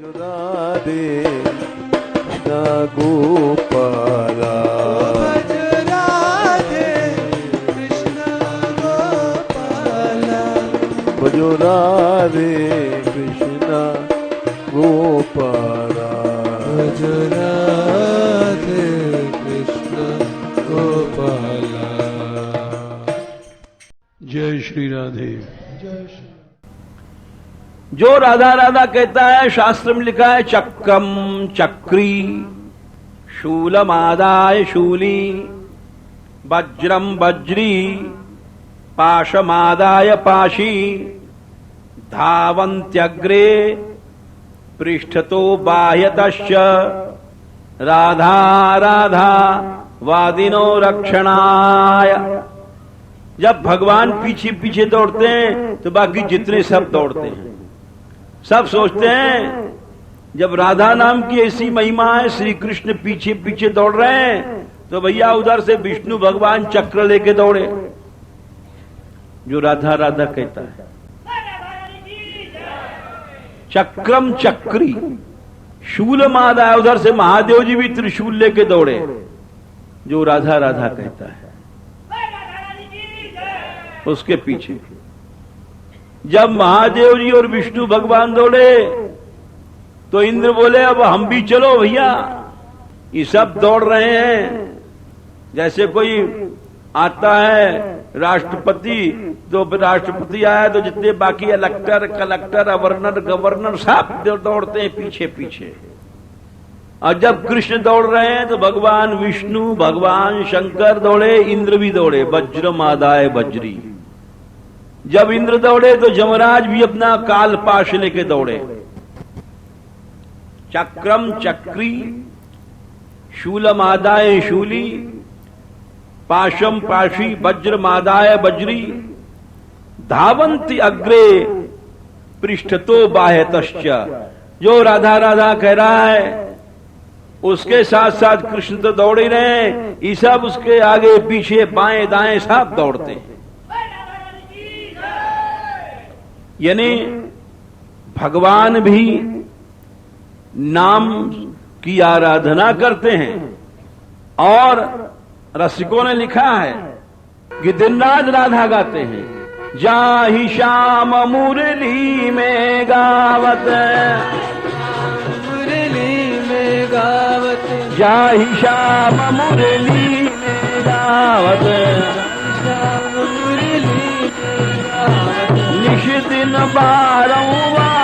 राधे कृष्ण गोपाला भज राधे कृष्ण गोपाला भजो राधे कृष्ण गोपाला भज राधे कृष्ण गोपाला। जय श्री राधे। जय श्री। जो राधा राधा कहता है, शास्त्र में लिखा है चक्रम चक्री, शूलमादाय शूली, वज्रम वज्री, पाशमादाय पाशी, धावन्त्यग्रे पृष्ठतो बाह्यतश्च, राधा राधा वादिनो रक्षणाय। जब भगवान पीछे पीछे दौड़ते हैं तो बाकी जितने सब दौड़ते हैं। सब सोचते हैं जब राधा नाम की ऐसी महिमा है, श्री कृष्ण पीछे पीछे दौड़ रहे हैं, तो भैया उधर से विष्णु भगवान चक्र लेके दौड़े। जो राधा राधा कहता है चक्रम चक्री, शूल मादा है, उधर से महादेव जी भी त्रिशूल लेके दौड़े। जो राधा राधा कहता है उसके पीछे। जब महादेव जी और विष्णु भगवान दौड़े तो इंद्र बोले अब हम भी चलो भैया, ये सब दौड़ रहे हैं। जैसे कोई आता है राष्ट्रपति, तो राष्ट्रपति आया तो जितने बाकी कलेक्टर गवर्नर गवर्नर सब दौड़ते हैं पीछे पीछे। और जब कृष्ण दौड़ रहे हैं तो भगवान विष्णु भगवान शंकर दौड़े, इंद्र भी दौड़े, वज्रमादाय वज्री। जब इंद्र दौड़े तो जमराज भी अपना काल पाश लेके दौड़े। चक्रम चक्री, शूलमादाय शूली, पाशम पाशी, वज्रमादाय वज्री, धावन्ति अग्रे पृष्ठतो बाह्यतश्च। जो राधा राधा कह रहा है उसके साथ साथ कृष्ण तो दौड़ ही रहे हैं, ये सब उसके आगे पीछे बाएं दाएं सब दौड़ते हैं। यानी भगवान भी नाम की आराधना करते हैं। और रसिकों ने लिखा है कि दिन रात राधा गाते हैं। जाहि श्याम मुरली में गावत, मुरली में गावत, जाहि श्याम मुरली में गावत, मुरली में गावत, निश दिन बारंबार,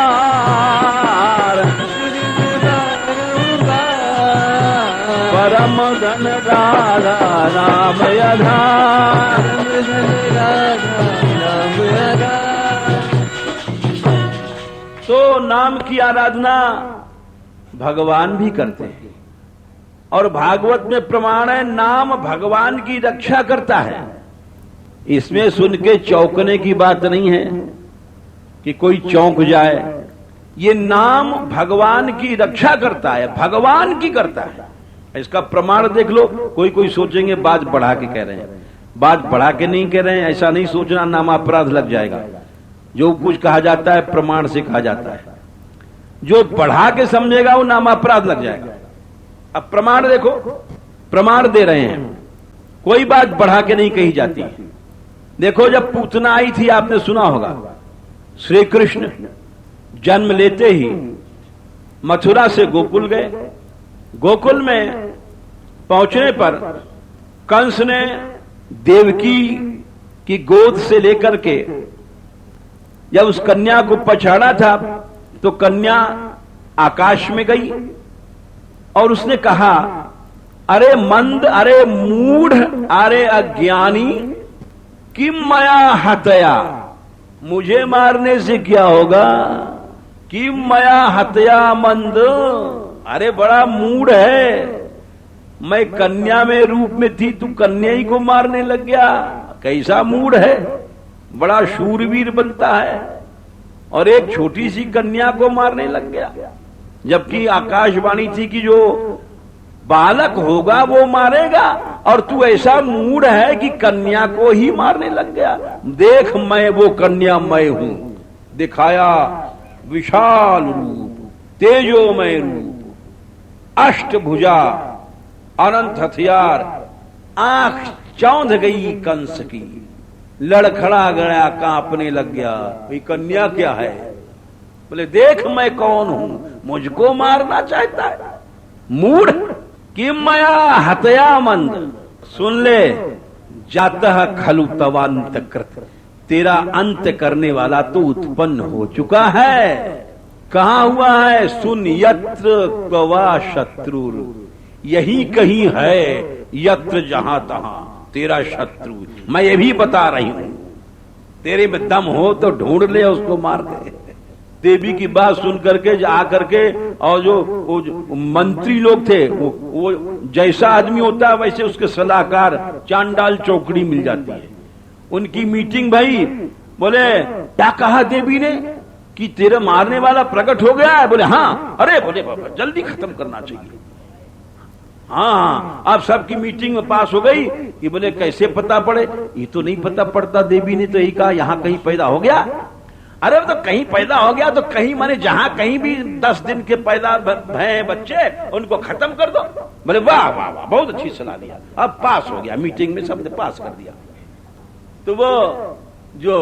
परम धन राधा नाम आधार। तो नाम की आराधना भगवान भी करते हैं। और भागवत में प्रमाण है नाम भगवान की रक्षा करता है। इसमें सुन के चौंकने की बात नहीं है कि कोई चौंक जाए। ये नाम भगवान की रक्षा करता है, भगवान की करता है। इसका प्रमाण देख लो। कोई कोई सोचेंगे बात बढ़ा के कह रहे हैं, बात बढ़ा के नहीं कह रहे हैं, ऐसा नहीं सोचना, नाम अपराध लग जाएगा। जो कुछ कहा जाता है प्रमाण से कहा जाता है, जो बढ़ा के समझेगा वो नाम अपराध लग जाएगा। अब प्रमाण देखो, प्रमाण दे रहे हैं, कोई बात बढ़ा के नहीं कही जाती। देखो जब पूतना आई थी, आपने सुना होगा, श्री कृष्ण जन्म लेते ही मथुरा से गोकुल गए। गोकुल में पहुंचने पर कंस ने देवकी की गोद से लेकर के जब उस कन्या को पछाड़ा था तो कन्या आकाश में गई और उसने कहा, अरे मंद, अरे मूढ़, अरे अज्ञानी, किम मया हतया, मुझे मारने से क्या होगा। किम मया हतया मंद, अरे बड़ा मूढ़ है, मैं कन्या में रूप में थी, तू कन्या ही को मारने लग गया। कैसा मूढ़ है, बड़ा शूरवीर बनता है और एक छोटी सी कन्या को मारने लग गया। जबकि आकाशवाणी थी कि जो बालक होगा वो मारेगा, और तू ऐसा मूढ़ है कि कन्या को ही मारने लग गया। देख मैं वो कन्या मैं हूं, दिखाया विशाल रूप, तेजोमय रूप, अष्टभुजा, अनंत हथियार, आंख चौंध गई कंस की, लड़खड़ा गया, कांपने लग गया। ये कन्या क्या है? बोले देख मैं कौन हूं, मुझको मारना चाहता है? मूढ़, किम मया हतया मंद। सुन ले, जातः खलु तवांत कृत, तेरा अंत करने वाला तो उत्पन्न हो चुका है। कहां हुआ है? सुन, यत्र क्वा शत्रु, यही कहीं है, यत्र जहां तहां तेरा शत्रु। मैं ये भी बता रही हूं, तेरे में दम हो तो ढूंढ ले, उसको मार दे। देवी की बात सुन करके आकर के, और जो मंत्री लोग थे, वो जैसा आदमी होता है वैसे उसके सलाहकार चांडाल चौकड़ी मिल जाती है। उनकी मीटिंग भाई, बोले क्या कहा देवी ने कि तेरे मारने वाला प्रकट हो गया है? बोले हाँ। अरे बोले बाबा जल्दी खत्म करना चाहिए। हाँ, अब सबकी मीटिंग में पास हो गई। ये बोले कैसे पता पड़े? ये तो नहीं पता पड़ता, देवी ने तो यही कहा यहां कहीं पैदा हो गया। अरे तो कहीं पैदा हो गया तो कहीं, माने जहां कहीं भी 10 दिन के पैदा भय बच्चे, उनको खत्म कर दो। बोले वाह वाह वाह, बहुत अच्छी सलाह दिया। अब पास हो गया, मीटिंग में सबने पास कर दिया। तो वो जो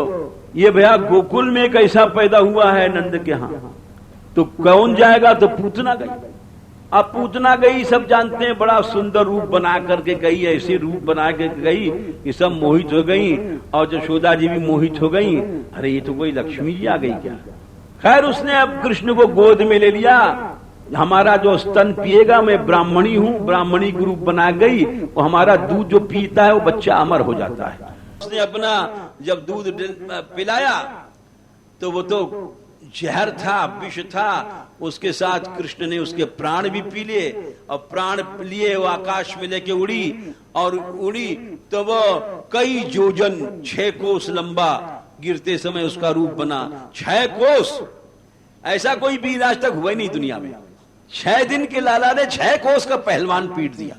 ये भैया गोकुल में कैसा पैदा हुआ है नंद के यहां, तो कौन जाएगा? तो पूतना गई। अब पूतना गई, सब जानते हैं, बड़ा सुंदर रूप बना करके गई, ऐसे रूप बना के गई कि सब मोहित हो गई, और यशोदा जी भी मोहित हो गई। अरे ये तो कोई लक्ष्मी जी आ गई क्या? खैर उसने अब कृष्ण को गोद में ले लिया। हमारा जो स्तन पिएगा, मैं ब्राह्मणी हूं, ब्राह्मणी के रूप बना गई, वो हमारा दूध जो पीता है वो बच्चा अमर हो जाता है। उसने अपना जब दूध पिलाया तो वो तो जहर था, विष था, उसके साथ कृष्ण ने उसके प्राण भी पी लिए, और प्राण लिए वो आकाश में लेके उड़ी, और उड़ी तो वो कई योजन 6 कोस लंबा, गिरते समय उसका रूप बना 6 कोस। ऐसा कोई वीर आज तक हुआ ही नहीं दुनिया में। 6 दिन के लाला ने 6 कोस का पहलवान पीट दिया।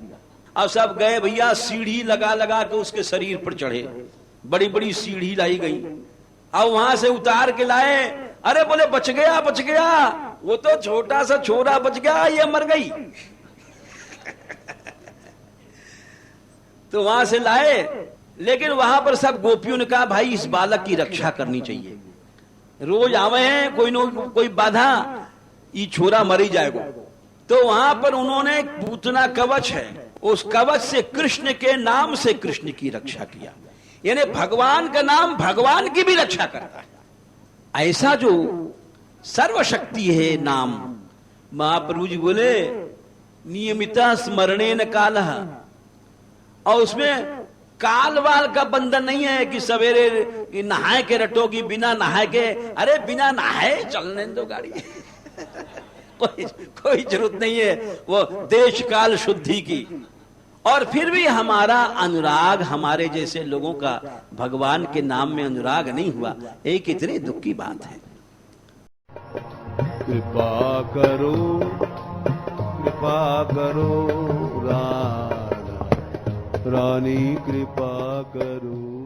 अब सब गए भैया, सीढ़ी लगा लगा के उसके शरीर पर चढ़े, बड़ी बड़ी सीढ़ी लाई गई, अब वहां से उतार के लाए। अरे बोले बच गया बच गया, वो तो छोटा सा छोरा बच गया, ये मर गई। तो वहां से लाए, लेकिन वहां पर सब गोपियों ने कहा भाई इस बालक की रक्षा करनी चाहिए, रोज आवे हैं कोई न कोई बाधा, ये छोरा मर ही जाएगा। तो वहां पर उन्होंने पूतना कवच है, उस कवच से कृष्ण के नाम से कृष्ण की रक्षा किया, यानी भगवान का नाम भगवान की भी रक्षा करता है। ऐसा जो सर्वशक्ति है नाम, महाप्रभु जी बोले नियमिता स्मरणेन कालः, और उसमें काल वाल का बंधन नहीं है कि सवेरे नहाए के रटोगी, बिना नहाए के, अरे बिना नहाए चलने दो गाड़ी। कोई जरूरत नहीं है वो देश काल शुद्धि की। और फिर भी हमारा अनुराग, हमारे जैसे लोगों का भगवान के नाम में अनुराग नहीं हुआ, ये कितनी दुख की बात है। कृपा करो राधा रानी, कृपा करो।